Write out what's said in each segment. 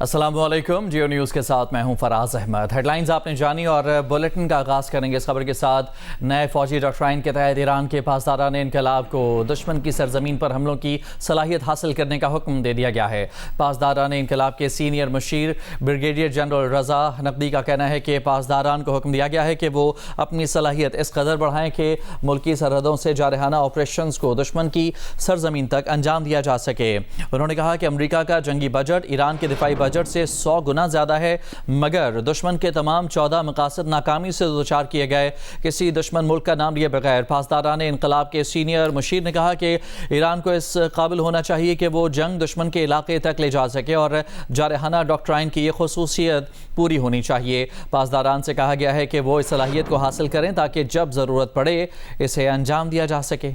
السلام علیکم، جیو نیوز کے ساتھ میں ہوں فراز احمد۔ ہیڈ لائنز آپ نے جانی اور بلیٹن کا آغاز کریں گے اس خبر کے ساتھ۔ نئے فوجی ڈاکٹرائن کے تحت ایران کے پاسداران انقلاب کو دشمن کی سرزمین پر حملوں کی صلاحیت حاصل کرنے کا حکم دے دیا گیا ہے۔ پاسداران انقلاب کے سینئر مشیر بریگیڈیئر جنرل رضا نقوی کا کہنا ہے کہ پاسداران کو حکم دیا گیا ہے کہ وہ اپنی صلاحیت اس قدر بڑھائیں کہ ملکی سرحدوں سے جارحانہ آپریشنز کو دشمن کی سرزمین تک انجام دیا جا سکے۔ انہوں نے کہا کہ امریکہ کا جنگی بجٹ ایران کے دفاعی بجٹ سے 100 گنا زیادہ ہے، مگر دشمن کے تمام 14 مقاصد ناکامی سے دوچار کیے گئے۔ کسی دشمن ملک کا نام لیے بغیر پاسداران انقلاب کے سینئر مشیر نے کہا کہ ایران کو اس قابل ہونا چاہیے کہ وہ جنگ دشمن کے علاقے تک لے جا سکے اور جارحانہ ڈاکٹرائن کی یہ خصوصیت پوری ہونی چاہیے۔ پاسداران سے کہا گیا ہے کہ وہ اس صلاحیت کو حاصل کریں تاکہ جب ضرورت پڑے اسے انجام دیا جا سکے۔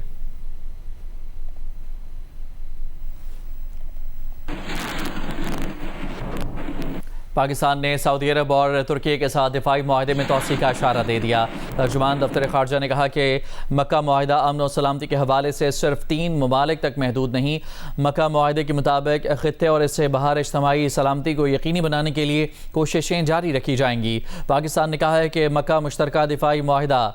پاکستان نے سعودی عرب اور ترکی کے ساتھ دفاعی معاہدے میں توسیع کا اشارہ دے دیا۔ ترجمان دفتر خارجہ نے کہا کہ مکہ معاہدہ امن و سلامتی کے حوالے سے صرف 3 ممالک تک محدود نہیں۔ مکہ معاہدے کے مطابق خطے اور اس سے باہر اجتماعی سلامتی کو یقینی بنانے کے لیے کوششیں جاری رکھی جائیں گی۔ پاکستان نے کہا ہے کہ مکہ مشترکہ دفاعی معاہدہ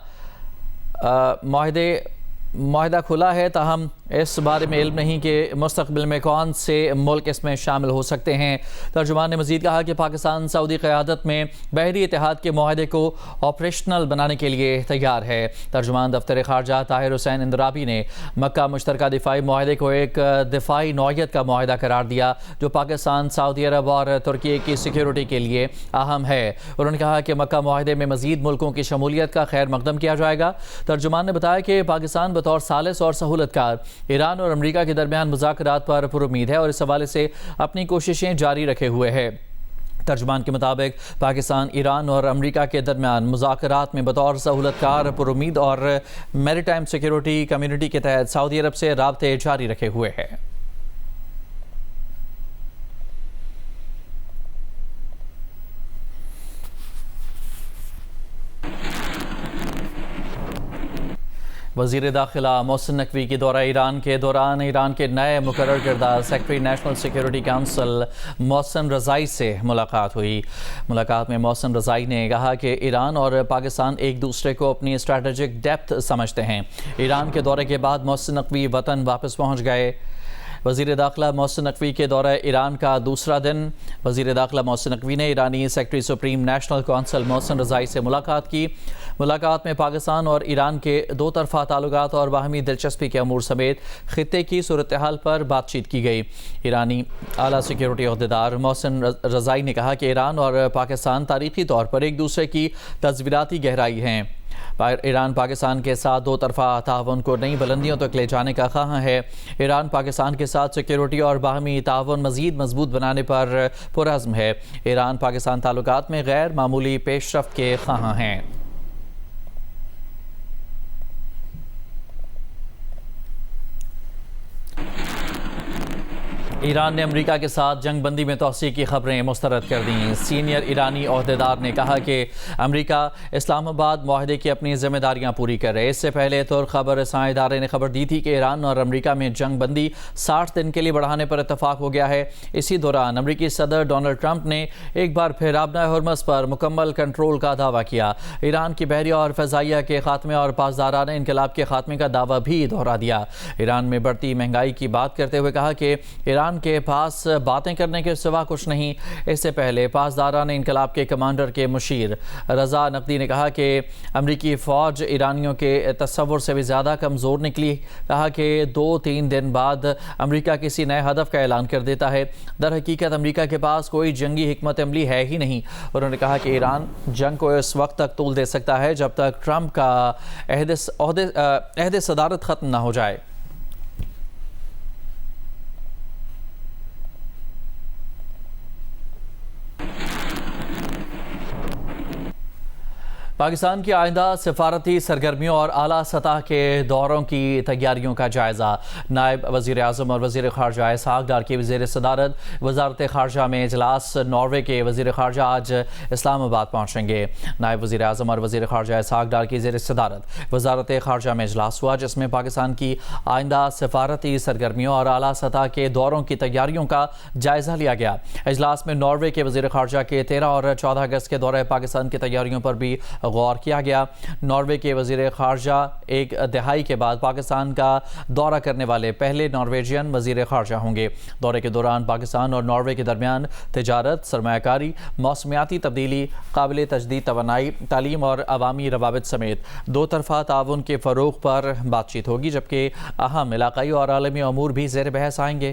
کھلا ہے، تاہم اس بارے میں علم نہیں کہ مستقبل میں کون سے ملک اس میں شامل ہو سکتے ہیں۔ ترجمان نے مزید کہا کہ پاکستان سعودی قیادت میں بحری اتحاد کے معاہدے کو آپریشنل بنانے کے لیے تیار ہے۔ ترجمان دفتر خارجہ طاہر حسین اندرابی نے مکہ مشترکہ دفاعی معاہدے کو ایک دفاعی نوعیت کا معاہدہ قرار دیا جو پاکستان، سعودی عرب اور ترکی کی سیکیورٹی کے لیے اہم ہے۔ انہوں نے کہا کہ مکہ معاہدے میں مزید ملکوں کی شمولیت کا خیر مقدم کیا جائے گا۔ ترجمان نے بتایا کہ پاکستان بطور ثالث اور سہولت کار ایران اور امریکہ کے درمیان مذاکرات پر پرامید ہے اور اس حوالے سے اپنی کوششیں جاری رکھے ہوئے ہے۔ ترجمان کے مطابق پاکستان، ایران اور امریکہ کے درمیان مذاکرات میں بطور سہولت کار پرامید اور میری ٹائم سیکیورٹی کمیونٹی کے تحت سعودی عرب سے رابطے جاری رکھے ہوئے ہیں۔ وزیر داخلہ محسن نقوی کی دورہ ایران کے دوران ایران کے نئے مقرر کردہ سیکرٹری نیشنل سیکیورٹی کونسل محسن رضائی سے ملاقات ہوئی۔ ملاقات میں محسن رضائی نے کہا کہ ایران اور پاکستان ایک دوسرے کو اپنی اسٹریٹجک ڈیپتھ سمجھتے ہیں۔ ایران کے دورے کے بعد محسن نقوی وطن واپس پہنچ گئے۔ وزیر داخلہ محسن نقوی کے دورہ ایران کا دوسرا دن وزیر داخلہ محسن نقوی نے ایرانی سیکرٹری سپریم نیشنل کونسل محسن رضائی سے ملاقات کی۔ ملاقات میں پاکستان اور ایران کے دو طرفہ تعلقات اور باہمی دلچسپی کے امور سمیت خطے کی صورتحال پر بات چیت کی گئی۔ ایرانی اعلیٰ سیکیورٹی عہدیدار محسن رضائی نے کہا کہ ایران اور پاکستان تاریخی طور پر ایک دوسرے کی تصویراتی گہرائی ہیں۔ ایران پاکستان کے ساتھ دو طرفہ تعاون کو نئی بلندیوں تک لے جانے کا خواہاں ہے۔ ایران پاکستان کے ساتھ سیکیورٹی اور باہمی تعاون مزید مضبوط بنانے پر پرعزم ہے۔ ایران پاکستان تعلقات میں غیر معمولی پیش رفت کے خواہاں ہیں۔ ایران نے امریکہ کے ساتھ جنگ بندی میں توسیع کی خبریں مسترد کر دیں۔ سینئر ایرانی عہدیدار نے کہا کہ امریکہ اسلام آباد معاہدے کی اپنی ذمہ داریاں پوری کرے۔ اس سے پہلے ترک خبر رساں ادارے نے خبر دی تھی کہ ایران اور امریکہ میں جنگ بندی 60 دن کے لیے بڑھانے پر اتفاق ہو گیا ہے۔ اسی دوران امریکی صدر ڈونلڈ ٹرمپ نے ایک بار پھر آبنائے ہرمز پر مکمل کنٹرول کا دعویٰ کیا۔ ایران کی بحریہ اور فضائیہ کے خاتمے اور پاسداران انقلاب کے خاتمے کا دعویٰ بھی دہرا دیا۔ ایران میں بڑھتی مہنگائی کی بات کرتے ہوئے کہا کہ ایران کے پاس باتیں کرنے کے سوا کچھ نہیں۔ اس سے پہلے پاسداران انقلاب کے کمانڈر کے مشیر رضا نقوی نے کہا کہ امریکی فوج ایرانیوں کے تصور سے بھی زیادہ کمزور نکلی۔ کہا کہ 2-3 دن بعد امریکہ کسی نئے ہدف کا اعلان کر دیتا ہے۔ در حقیقت امریکہ کے پاس کوئی جنگی حکمت عملی ہے ہی نہیں۔ انہوں نے کہا کہ ایران جنگ کو اس وقت تک طول دے سکتا ہے جب تک ٹرمپ کا عہد صدارت ختم نہ ہو جائے۔ پاکستان کی آئندہ سفارتی سرگرمیوں اور اعلیٰ سطح کے دوروں کی تیاریوں کا جائزہ۔ نائب وزیر اعظم اور وزیر خارجہ اسحاق ڈار کی زیر صدارت وزارت خارجہ میں اجلاس۔ ناروے کے وزیر خارجہ آج اسلام آباد پہنچیں گے۔ نائب وزیر اعظم اور وزیر خارجہ اسحاق ڈار کی زیر صدارت وزارت خارجہ میں اجلاس ہوا، جس میں پاکستان کی آئندہ سفارتی سرگرمیوں اور اعلیٰ سطح کے دوروں کی تیاریوں کا جائزہ لیا گیا۔ اجلاس میں ناروے کے وزیر خارجہ کے 13 اور 14 اگست کے دورہ پاکستان کی تیاریوں پر بھی غور کیا گیا۔ ناروے کے وزیر خارجہ ایک دہائی کے بعد پاکستان کا دورہ کرنے والے پہلے نارویجین وزیر خارجہ ہوں گے۔ دورے کے دوران پاکستان اور ناروے کے درمیان تجارت، سرمایہ کاری، موسمیاتی تبدیلی، قابل تجدید توانائی، تعلیم اور عوامی روابط سمیت دو طرفہ تعاون کے فروغ پر بات چیت ہوگی، جبکہ اہم علاقائی اور عالمی امور بھی زیر بحث آئیں گے۔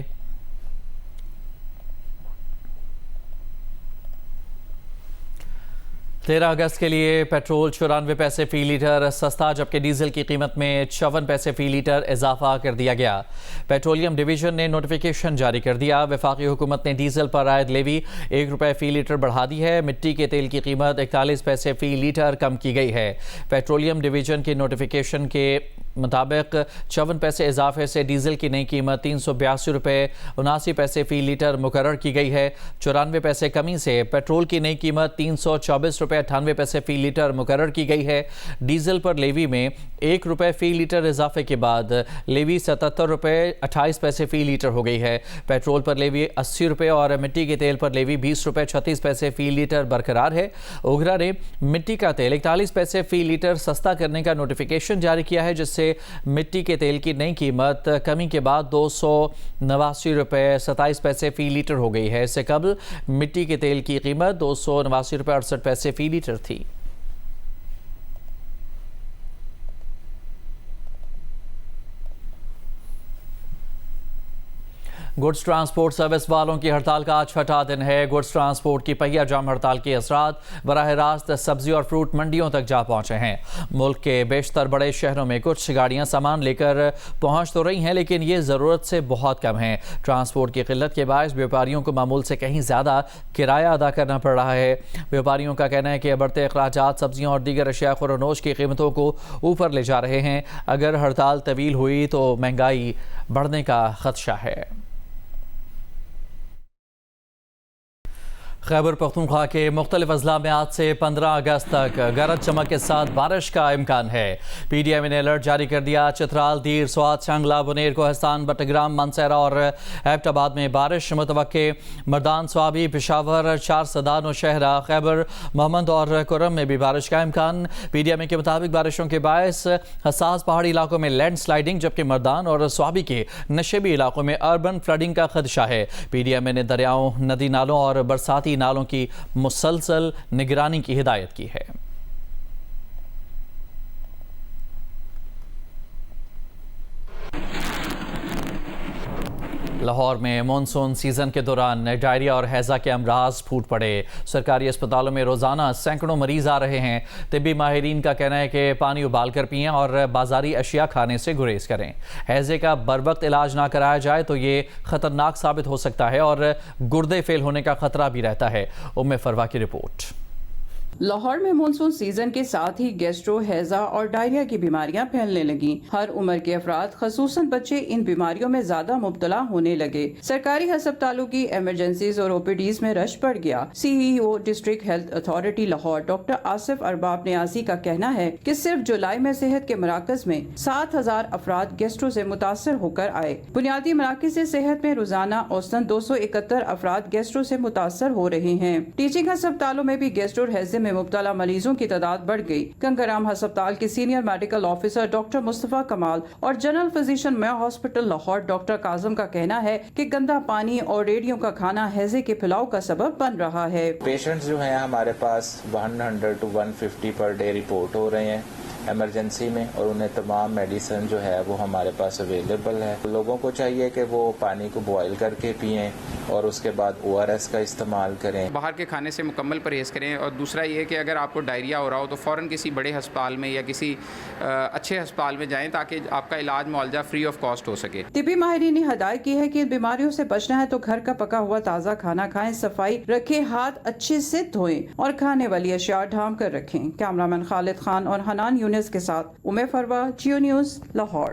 13 اگست کے لیے پیٹرول 94 پیسے فی لیٹر سستا، جبکہ ڈیزل کی قیمت میں 56 پیسے فی لیٹر اضافہ کر دیا گیا۔ پیٹرولیم ڈویژن نے نوٹیفیکیشن جاری کر دیا۔ وفاقی حکومت نے ڈیزل پر عائد لیوی 1 روپے فی لیٹر بڑھا دی ہے۔ مٹی کے تیل کی قیمت 41 پیسے فی لیٹر کم کی گئی ہے۔ پیٹرولیم ڈویژن کے نوٹیفیکیشن کے مطابق 54 پیسے اضافے سے ڈیزل کی نئی قیمت 382 روپے 79 پیسے فی لیٹر مقرر کی گئی ہے۔ 94 پیسے کمی سے پیٹرول کی نئی قیمت 324 روپے 98 پیسے فی لیٹر مقرر کی گئی ہے۔ ڈیزل پر لیوی میں 1 روپے فی لیٹر اضافے کے بعد لیوی 77 روپے 28 پیسے فی لیٹر ہو گئی ہے۔ پیٹرول پر لیوی 80 روپے اور مٹی کے تیل پر لیوی 20 روپے 36 پیسے فی لیٹر برقرار ہے۔ اوگرا نے مٹی کا تیل 41 پیسے فی لیٹر سستا کرنے کا نوٹیفیکیشن جاری کیا ہے، جس سے مٹی کے تیل کی نئی قیمت کمی کے بعد 289 روپے 27 پیسے فی لیٹر ہو گئی ہے۔ اس سے قبل مٹی کے تیل کی قیمت 289 روپے 68 پیسے فی لیٹر تھی۔ گڈز ٹرانسپورٹ سروس والوں کی ہڑتال کا آج چھٹا دن ہے۔ گڈز ٹرانسپورٹ کی پہیہ جام ہڑتال کے اثرات براہ راست سبزی اور فروٹ منڈیوں تک جا پہنچے ہیں۔ ملک کے بیشتر بڑے شہروں میں کچھ گاڑیاں سامان لے کر پہنچ تو رہی ہیں، لیکن یہ ضرورت سے بہت کم ہیں۔ ٹرانسپورٹ کی قلت کے باعث بیوپاریوں کو معمول سے کہیں زیادہ کرایہ ادا کرنا پڑ رہا ہے۔ بیوپاریوں کا کہنا ہے کہ بڑھتے اخراجات سبزیوں اور دیگر اشیاء خوردنوش کی قیمتوں کو اوپر لے جا رہے ہیں۔ اگر ہڑتال طویل ہوئی تو مہنگائی بڑھنے کا خدشہ ہے۔ خیبر پختونخوا کے مختلف اضلاع میں آج سے 15 اگست تک گرج چمک کے ساتھ بارش کا امکان ہے۔ پی ڈی ایم نے الرٹ جاری کر دیا۔ چترال، دیر، سوات، شانگلہ، بنیر، کوہستان، بٹگرام، مانسہرہ اور ایبٹ آباد میں بارش متوقع۔ مردان، سوابی، پشاور، چارسدان و شہرہ، خیبر، محمد اور کرم میں بھی بارش کا امکان۔ پی ڈی ایم کے مطابق بارشوں کے باعث حساس پہاڑی علاقوں میں لینڈ سلائیڈنگ، جبکہ مردان اور سوابی کے نشیبی علاقوں میں اربن فلڈنگ کا خدشہ ہے۔ پی ڈی ایم نے دریاؤں، ندی نالوں اور برساتی نالوں کی مسلسل نگرانی کی ہدایت کی ہے۔ لاہور میں مانسون سیزن کے دوران ڈائریا اور ہیضہ کے امراض پھوٹ پڑے۔ سرکاری اسپتالوں میں روزانہ سینکڑوں مریض آ رہے ہیں۔ طبی ماہرین کا کہنا ہے کہ پانی ابال کر پئیں اور بازاری اشیاء کھانے سے گریز کریں۔ ہیضے کا بروقت علاج نہ کرایا جائے تو یہ خطرناک ثابت ہو سکتا ہے اور گردے فیل ہونے کا خطرہ بھی رہتا ہے۔ ام فروا کی رپورٹ۔ لاہور میں مانسون سیزن کے ساتھ ہی گیسٹرو، ہیضہ اور ڈائریا کی بیماریاں پھیلنے لگیں۔ ہر عمر کے افراد خصوصاً بچے ان بیماریوں میں زیادہ مبتلا ہونے لگے۔ سرکاری ہسپتالوں کی ایمرجنسیز اور او پی ڈیز میں رش بڑھ گیا۔ C E O district health authority Lahore doctor Asif Arbab Niazi کا کہنا ہے کہ صرف جولائی میں صحت کے مراکز میں 7,000 افراد گیسٹرو سے متاثر ہو کر آئے۔ بنیادی مراکز صحت میں روزانہ اوسطاً 271 افراد گیسٹرو سے متاثر ہو رہے ہیں۔ ٹیچنگ ہسپتالوں میں بھی گیسٹرو اور ہیضے میں مبتلا مریضوں کی تعداد بڑھ گئی۔ گنگارام ہسپتال کے سینئر میڈیکل آفیسر ڈاکٹر مصطفیٰ کمال اور جنرل فزیشین میو ہاسپٹل لاہور ڈاکٹر کاظم کا کہنا ہے کہ گندا پانی اور ریڑھیوں کا کھانا ہیضے کے پھیلاؤ کا سبب بن رہا ہے۔ پیشنٹس جو ہیں ہمارے پاس 100 to 150 پر ڈے رپورٹ ہو رہے ہیں ایمرجنسی میں، اور انہیں تمام میڈیسن جو ہے وہ ہمارے پاس اویلیبل ہے۔ لوگوں کو چاہیے کہ وہ پانی کو بوائل کر کے پئیں اور اس کے بعد ORS کا استعمال کریں۔ باہر کے کھانے سے مکمل پرہیز کریں، اور دوسرا یہ کہ اگر آپ کو ڈائریا ہو رہا ہو تو فوراً کسی بڑے ہسپتال میں یا کسی اچھے ہسپتال میں جائیں تاکہ آپ کا علاج معالجہ فری آف کاسٹ ہو سکے۔ طبی ماہرین نے ہدایت کی ہے کہ ان بیماریوں سے بچنا ہے تو گھر کا پکا ہوا تازہ کھانا کھائیں، صفائی رکھیں، ہاتھ اچھے سے دھوئیں اور کھانے والی اشیاء ڈھانپ کر رکھیں۔ کیمرامین خالد خان اور حنان یونس کے ساتھ امے فروا، جیو نیوز، لاہور۔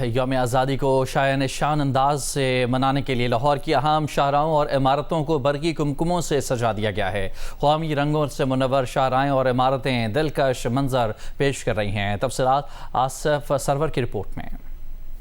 یوم آزادی کو شایان شان انداز سے منانے کے لیے لاہور کی اہم شاہراہوں اور عمارتوں کو برقی کمکموں سے سجا دیا گیا ہے۔ قومی رنگوں سے منور شاہراہیں اور عمارتیں دلکش منظر پیش کر رہی ہیں۔ تفصیلات آصف سرور کی رپورٹ میں۔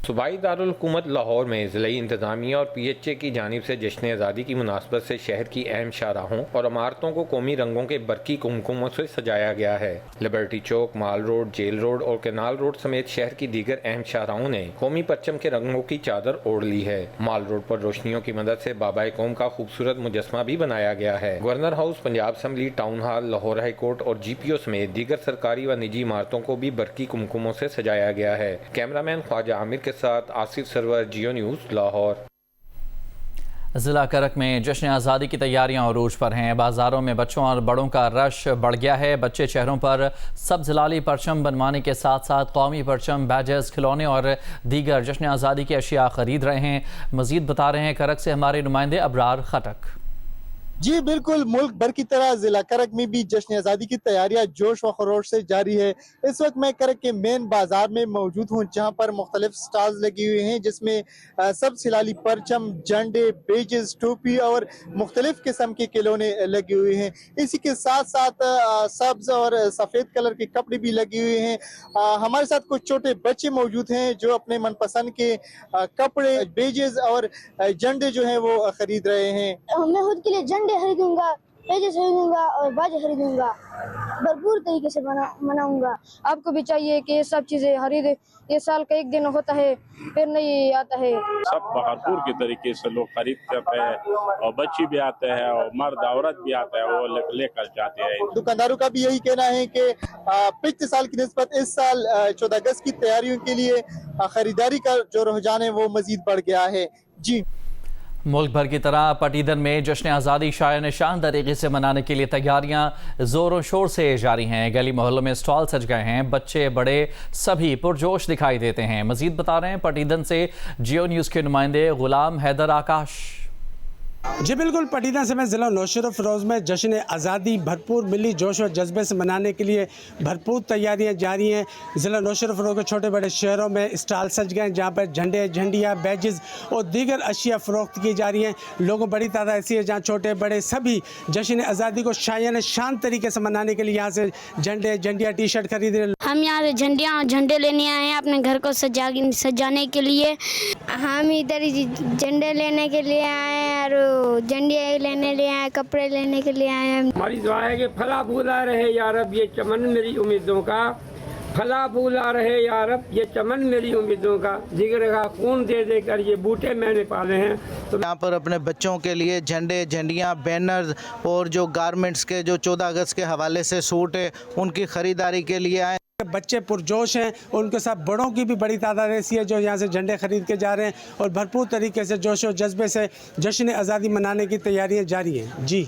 صوبائی دارالحکومت لاہور میں ضلعی انتظامیہ اور PHA کی جانب سے جشن آزادی کی مناسبت سے شہر کی اہم شاہراہوں اور عمارتوں کو قومی رنگوں کے برقی کمکموں سے سجایا گیا ہے۔ لبرٹی چوک، مال روڈ، جیل روڈ اور کینال روڈ سمیت شہر کی دیگر اہم شاہراہوں نے قومی پرچم کے رنگوں کی چادر اوڑھ لی ہے۔ مال روڈ پر روشنیوں کی مدد سے بابا قوم کا خوبصورت مجسمہ بھی بنایا گیا ہے۔ Governor house, Punjab assembly, town hall, Lahore high court اور GPO سمیت دیگر سرکاری و نجی عمارتوں کو بھی برقی کمکموں سے سجایا گیا ہے۔ کیمرامین خواجہ عامر کے ساتھ آصف سرور، جیو نیوز، لاہور۔ ضلع کرک میں جشن آزادی کی تیاریاں عروج پر ہیں۔ بازاروں میں بچوں اور بڑوں کا رش بڑھ گیا ہے۔ بچے چہروں پر سبز لالی پرچم بنوانے کے ساتھ ساتھ قومی پرچم، بیجز، کھلونے اور دیگر جشن آزادی کی اشیاء خرید رہے ہیں۔ مزید بتا رہے ہیں کرک سے ہمارے نمائندے ابرار خٹک۔ جی بالکل، ملک بھر کی طرح ضلع کرک میں بھی جشن آزادی کی تیاریاں جوش و خروش سے جاری ہے۔ اس وقت میں کرک کے مین بازار میں موجود ہوں جہاں پر مختلف سٹالز لگی ہوئے ہیں جس میں سب سلالی پرچم، جھنڈے، بیجز، ٹوپی اور مختلف قسم کے کھلونے لگے ہوئے ہیں۔ اسی کے ساتھ ساتھ سبز اور سفید کلر کے کپڑے بھی لگے ہوئے ہیں۔ ہمارے ساتھ کچھ چھوٹے بچے موجود ہیں جو اپنے من پسند کے کپڑے، بیجز اور جھنڈے جو ہیں وہ خرید رہے ہیں۔ میں خود کے لیے جھنڈے خریدوں گا، پیجز خریدوں گا اور باجے خریدوں گا، بھرپور طریقے سے مناؤں گا۔ آپ کو بھی چاہیے کہ یہ سب چیزیں خریدیں، یہ سال کا ایک دن ہوتا ہے پھر نہیں آتا ہے۔ سب بھرپور کے طریقے سے لوگ خرید کرتے ہیں اور بچی بھی آتے ہیں اور مرد عورت بھی آتے ہیں، وہ لے کر جاتے ہیں۔ دکانداروں کا بھی یہی کہنا ہے کہ پچھلے سال کی نسبت اس سال 14 اگست کی تیاریوں کے لیے خریداری کا جو رجحان ہے وہ مزید بڑھ گیا ہے۔ جی، ملک بھر کی طرح پٹیدن میں جشن آزادی شایان شان طریقے سے منانے کے لیے تیاریاں زور و شور سے جاری ہیں۔ گلی محلوں میں سٹال سج گئے ہیں، بچے بڑے سبھی پرجوش دکھائی دیتے ہیں۔ مزید بتا رہے ہیں پٹیدن سے جیو نیوز کے نمائندے غلام حیدر آکاش۔ جی بالکل، پٹیدہ سے میں ضلع نوشہر و فیروز میں جشن آزادی بھرپور ملی جوش و جذبے سے منانے کے لیے بھرپور تیاریاں جاری ہیں۔ ضلع نوشہر و فیروز کے چھوٹے بڑے شہروں میں اسٹال سج گئے ہیں جہاں پر جھنڈے، جھنڈیاں، بیجز اور دیگر اشیاء فروخت کی جا رہی ہیں۔ لوگوں بڑی تعداد ایسی ہے جہاں چھوٹے بڑے سبھی جشن آزادی کو شایان شان طریقے سے منانے کے لیے یہاں سے جھنڈے، جھنڈیاں، ٹی شرٹ خرید رہے ہیں۔ ہم یہاں سے جھنڈے لینے آئے ہیں اپنے گھر کو سجانے کے لیے۔ ہم ادھر جھنڈے لینے کے لیے آئے ہیں اور جھنڈے لینے لے آئے، کپڑے لینے کے لیے آئے ہیں۔ ہماری دعا ہے کہ پھلا پھولا رہے یا رب یہ چمن میری امیدوں کا، پھلا پھولا رہے یا رب یہ چمن میری امیدوں کا، جگر کا خون دے دے کر یہ بوٹے میں نے پالے ہیں۔ تو یہاں پر اپنے بچوں کے لیے جھنڈے، جھنڈیاں، بینرز اور جو گارمنٹس کے جو 14 اگست کے حوالے سے سوٹ ہے ان کی خریداری کے لیے آئے۔ بچے پرجوش ہیں اور ان کے ساتھ بڑوں کی بھی بڑی تعداد ایسی ہے جو یہاں سے جھنڈے خرید کے جا رہے ہیں اور بھرپور طریقے سے جوش و جذبے سے جشن آزادی منانے کی تیاریاں جاری ہیں۔ جی،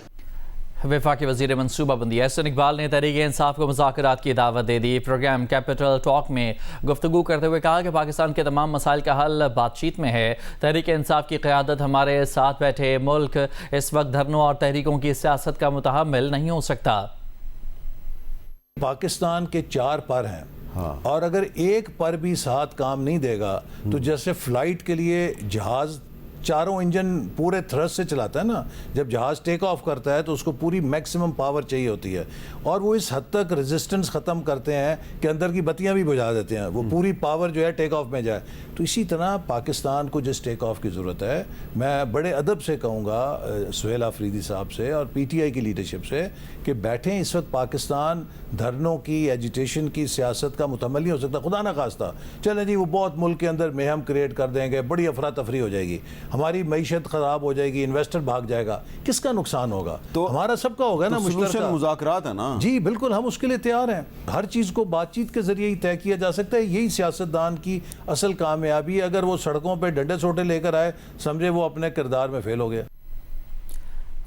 وفاقی وزیر منصوبہ بندی احسن اقبال نے تحریک انصاف کو مذاکرات کی دعوت دے دی۔ پروگرام کیپٹل ٹاک میں گفتگو کرتے ہوئے کہا کہ پاکستان کے تمام مسائل کا حل بات چیت میں ہے۔ تحریک انصاف کی قیادت ہمارے ساتھ بیٹھے ملک اس وقت دھرنوں اور تحریکوں کی سیاست کا متحمل نہیں ہو سکتا۔ پاکستان کے 4 پر ہیں اور اگر ایک پر بھی ساتھ کام نہیں دے گا تو جیسے فلائٹ کے لیے جہاز چاروں انجن پورے تھرسٹ سے چلاتا ہے نا، جب جہاز ٹیک آف کرتا ہے تو اس کو پوری میکسیمم پاور چاہیے ہوتی ہے اور وہ اس حد تک ریزسٹنس ختم کرتے ہیں کہ اندر کی بتیاں بھی بجھا دیتے ہیں، وہ پوری پاور جو ہے ٹیک آف میں جائے۔ تو اسی طرح پاکستان کو جس ٹیک آف کی ضرورت ہے، میں بڑے ادب سے کہوں گا سہیل آفریدی صاحب سے اور PTI کی لیڈرشپ سے کہ بیٹھیں۔ اس وقت پاکستان دھرنوں کی، ایجیٹیشن کی سیاست کا متحمل نہیں ہو سکتا۔ خدا نہ خواستہ چلیں جی وہ بہت ملک کے اندر مہم کریٹ کر دیں گے، بڑی افراتفری ہو جائے گی۔ ہماری معیشت خراب ہو جائے گی، انویسٹر بھاگ جائے گا، کس کا نقصان ہوگا؟ تو ہمارا سب کا ہوگا نا مشترکہ مذاکرات ہے نا۔ جی بالکل، ہم اس کے لیے تیار ہیں۔ ہر چیز کو بات چیت کے ذریعے ہی طے کیا جا سکتا ہے۔ یہی سیاستدان کی اصل کامیابی ہے۔ اگر وہ سڑکوں پہ ڈنڈے سوٹے لے کر آئے، سمجھے وہ اپنے کردار میں فیل ہو گیا۔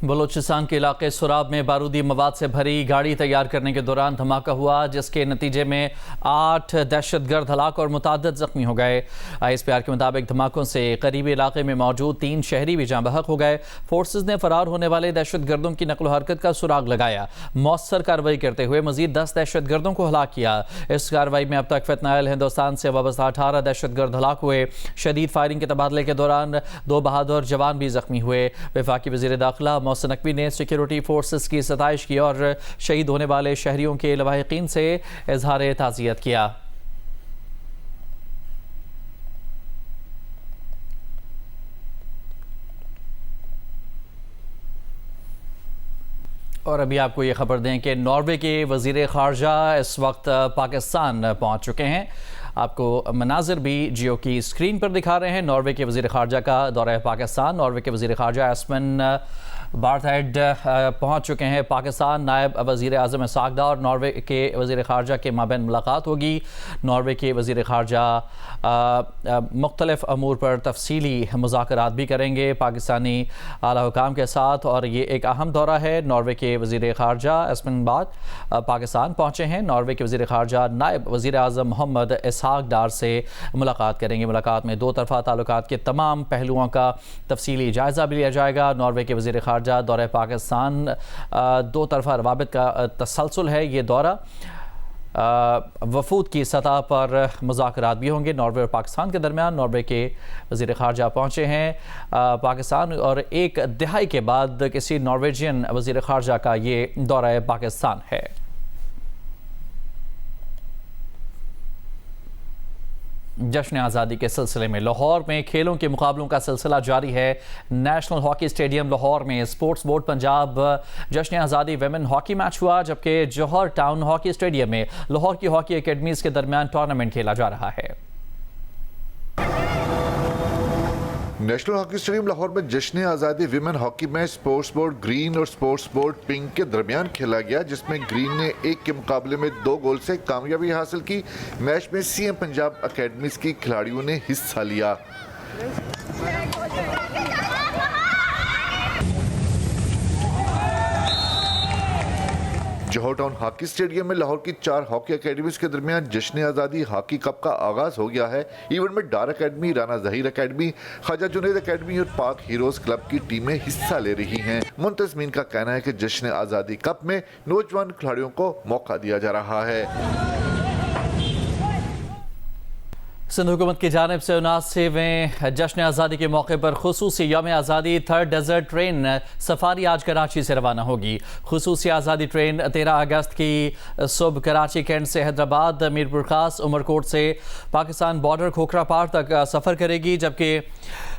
بلوچستان کے علاقے سراب میں بارودی مواد سے بھری گاڑی تیار کرنے کے دوران دھماکہ ہوا، جس کے نتیجے میں 8 دہشت گرد ہلاک اور متعدد زخمی ہو گئے۔ ISPR کے مطابق دھماکوں سے قریبی علاقے میں موجود 3 شہری بھی جاں بحق ہو گئے۔ فورسز نے فرار ہونے والے دہشت گردوں کی نقل و حرکت کا سراغ لگایا، مؤثر کارروائی کرتے ہوئے مزید 10 دہشت گردوں کو ہلاک کیا۔ اس کارروائی میں اب تک فنتنائل ہندوستان سے وابستہ 18 دہشت گرد ہلاک ہوئے۔ شدید فائرنگ کے تبادلے کے دوران 2 بہادر جوان بھی زخمی ہوئے۔ وفاقی وزیر داخلہ محسن نقوی نے سیکیورٹی فورسز کی ستائش کی اور شہید ہونے والے شہریوں کے لواحقین سے اظہار تعزیت کیا۔ اور ابھی آپ کو یہ خبر دیں کہ ناروے کے وزیر خارجہ اس وقت پاکستان پہنچ چکے ہیں۔ آپ کو مناظر بھی جیو کی اسکرین پر دکھا رہے ہیں۔ ناروے کے وزیر خارجہ کا دورہ پاکستان۔ ناروے کے وزیر خارجہ ایسمن بارتھ ہیڈ پہنچ چکے ہیں پاکستان۔ نائب وزیر اعظم اسحاق ڈار اور ناروے کے وزیر خارجہ کے مابین ملاقات ہوگی۔ ناروے کے وزیر خارجہ مختلف امور پر تفصیلی مذاکرات بھی کریں گے پاکستانی اعلیٰ حکام کے ساتھ، اور یہ ایک اہم دورہ ہے۔ ناروے کے وزیر خارجہ ایسمن بارتھ پاکستان پہنچے ہیں۔ ناروے کے وزیر خارجہ نائب وزیر اعظم محمد اسحاق ڈار سے ملاقات کریں گے۔ ملاقات میں 2 طرفہ تعلقات کے تمام پہلوؤں کا تفصیلی جائزہ بھی لیا جائے گا۔ ناروے کے وزیر خارجہ دورہ پاکستان 2 طرفہ روابط کا تسلسل ہے یہ دورہ۔ وفود کی سطح پر مذاکرات بھی ہوں گے ناروے اور پاکستان کے درمیان۔ ناروے کے وزیر خارجہ پہنچے ہیں پاکستان، اور 1 دہائی کے بعد کسی نارویجین وزیر خارجہ کا یہ دورہ پاکستان ہے۔ جشن آزادی کے سلسلے میں لاہور میں کھیلوں کے مقابلوں کا سلسلہ جاری ہے۔ نیشنل ہاکی اسٹیڈیم لاہور میں اسپورٹس بورڈ پنجاب جشن آزادی ویمن ہاکی میچ ہوا، جبکہ جوہر ٹاؤن ہاکی اسٹیڈیم میں لاہور کی ہاکی اکیڈمیز کے درمیان ٹورنامنٹ کھیلا جا رہا ہے۔ نیشنل ہاکی اسٹیڈیم لاہور میں جشن آزادی women hockey match sports board green اور اسپورٹس بورڈ پنک کے درمیان کھیلا گیا، جس میں گرین نے 1 کے مقابلے میں 2 گول سے کامیابی حاصل کی۔ میچ میں CM پنجاب اکیڈمیز کی کھلاڑیوں نے حصہ لیا۔ جوہر ٹاؤن ہاکی اسٹیڈیم میں لاہور کی 4 ہاکی اکیڈمیز کے درمیان جشن آزادی ہاکی کپ کا آغاز ہو گیا ہے۔ ایونٹ میں ڈار اکیڈمی، رانا ظہیر اکیڈمی، خواجہ جنید اکیڈمی اور پاک ہیروز کلب کی ٹیمیں حصہ لے رہی ہیں۔ منتظمین کا کہنا ہے کہ جشن آزادی کپ میں نوجوان کھلاڑیوں کو موقع دیا جا رہا ہے۔ سندھ حکومت کی جانب سے 79ویں جشن آزادی کے موقع پر خصوصی یوم آزادی 3rd ڈیزرٹ ٹرین سفاری آج کراچی سے روانہ ہوگی۔ خصوصی آزادی ٹرین 13 اگست کی صبح کراچی کینٹ سے حیدرآباد، میرپور خاص، عمرکوٹ سے پاکستان بارڈر کھوکھرا پار تک سفر کرے گی، جبکہ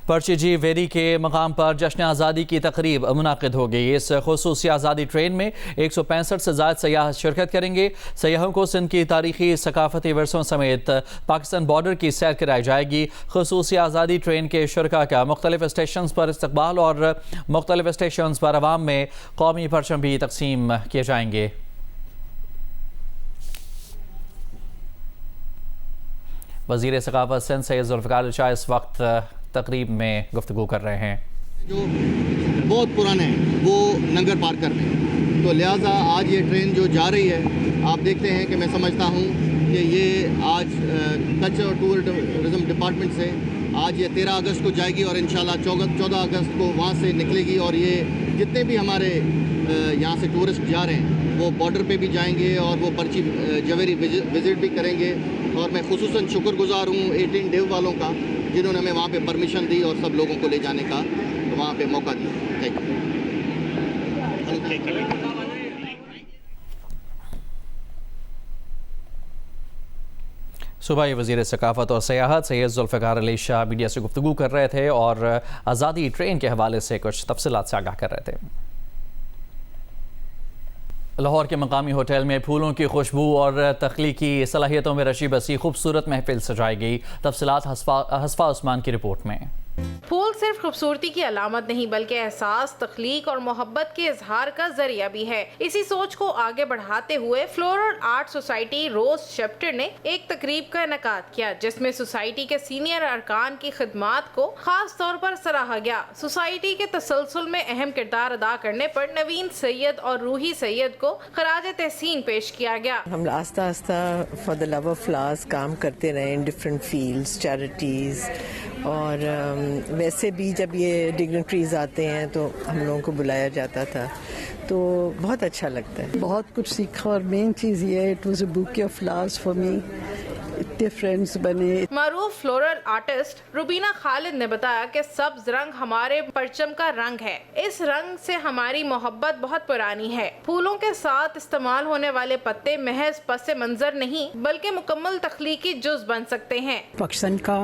پرچی جی ویری کے مقام پر جشن آزادی کی تقریب منعقد ہوگی۔ اس خصوصی آزادی ٹرین میں 165 سے زائد سیاح شرکت کریں گے۔ سیاحوں کو سندھ کی تاریخی ثقافتی ورثوں سمیت پاکستان بارڈر کی سیر کرائی جائے گی۔ خصوصی آزادی ٹرین کے شرکاء کا مختلف اسٹیشنز پر استقبال اور مختلف اسٹیشنز پر عوام میں قومی پرچم بھی تقسیم کیے جائیں گے۔ وزیر ثقافت سندھ سید ذوالفقار علی شاہ اس وقت تقریب میں گفتگو کر رہے ہیں۔ جو بہت پرانے ہیں وہ ننگر پار کر رہے ہیں، تو لہٰذا آج یہ ٹرین جو جا رہی ہے، آپ دیکھتے ہیں کہ میں سمجھتا ہوں کہ یہ آج کلچر اور ٹورزم ڈپارٹمنٹ سے آج یہ 13 اگست کو جائے گی اور انشاءاللہ 14 اگست کو وہاں سے نکلے گی، اور یہ جتنے بھی ہمارے یہاں سے ٹورسٹ جا رہے ہیں وہ بارڈر پہ بھی جائیں گے اور وہ پرچی جویری وزٹ بھی کریں گے۔ اور میں خصوصاً شکر گزار ہوں 18 ڈیو والوں کا، جنہوں نے ہمیں وہاں پہ پرمیشن دی اور سب لوگوں کو لے جانے کا وہاں پہ موقع دیا۔ Thank you. صوبائی وزیر ثقافت اور سیاحت سید ذوالفقار علی شاہ میڈیا سے گفتگو کر رہے تھے اور آزادی ٹرین کے حوالے سے کچھ تفصیلات سے آگاہ کر رہے تھے۔ لاہور کے مقامی ہوٹل میں پھولوں کی خوشبو اور تخلیقی صلاحیتوں میں رچی بسی خوبصورت محفل سجائی گئی۔ تفصیلات حسفہ عثمان کی رپورٹ میں۔ پھول صرف خوبصورتی کی علامت نہیں بلکہ احساس، تخلیق اور محبت کے اظہار کا ذریعہ بھی ہے۔ اسی سوچ کو آگے بڑھاتے ہوئے فلورل آرٹ سوسائٹی روز چیپٹر نے ایک تقریب کا انعقاد کیا جس میں سوسائٹی کے سینئر ارکان کی خدمات کو خاص طور پر سراہا گیا۔ سوسائٹی کے تسلسل میں اہم کردار ادا کرنے پر نوین سید اور روحی سید کو خراج تحسین پیش کیا گیا۔ ہم آہستہ آہستہ for the love of flowers کام کرتے رہے ان ڈفرینٹ فیلڈز، چیریٹیز، اور ویسے بھی جب یہ ڈگنیٹریز آتے ہیں تو ہم لوگوں کو بلایا جاتا تھا، تو بہت اچھا لگتا ہے۔ بہت کچھ سیکھا اور مین چیز یہ ہے it was a bouquet of flowers for me, اتنے فرینڈز بنے۔ معروف فلورل آرٹسٹ روبینہ خالد نے بتایا کہ سبز رنگ ہمارے پرچم کا رنگ ہے، اس رنگ سے ہماری محبت بہت پرانی ہے۔ پھولوں کے ساتھ استعمال ہونے والے پتے محض پس منظر نہیں بلکہ مکمل تخلیقی جز بن سکتے ہیں۔ پاکستان کا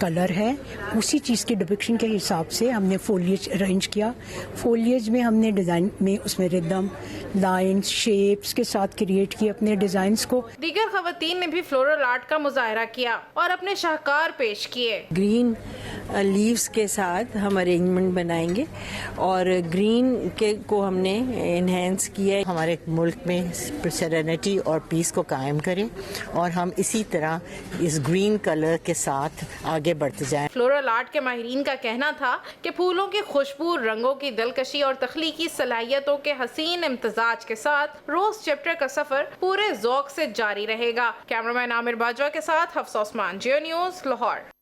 کلر ہے، اسی چیز کے ڈپکشن کے حساب سے ہم نے فولیج ارینج کیا۔ فولیج میں ہم نے ڈیزائن میں اس میں ردم، لائنز، شیپس کے ساتھ کریٹ کیے اپنے ڈیزائنز کو۔ دیگر خواتین نے بھی فلورل آرٹ کا مظاہرہ کیا اور اپنے شاہکار پیش کیے۔ گرین لیوز کے ساتھ ہم ارینجمنٹ بنائیں گے اور گرین کے کو ہم نے انہینس کیا ہے، ہمارے ملک میں سیرینٹی اور پیس کو قائم کریں اور ہم اسی طرح اس گرین کلر کے ساتھ آگے بڑھتے جائیں۔ فلورل آرٹ کے ماہرین کا کہنا تھا کہ پھولوں کی خوشبو، رنگوں کی دلکشی اور تخلیقی صلاحیتوں کے حسین امتزاج کے ساتھ روز چیپٹر کا سفر پورے ذوق سے جاری رہے گا۔ کیمرہ مین عامر باجوہ کے ساتھ حفصہ عثمان، جیو نیوز، لاہور۔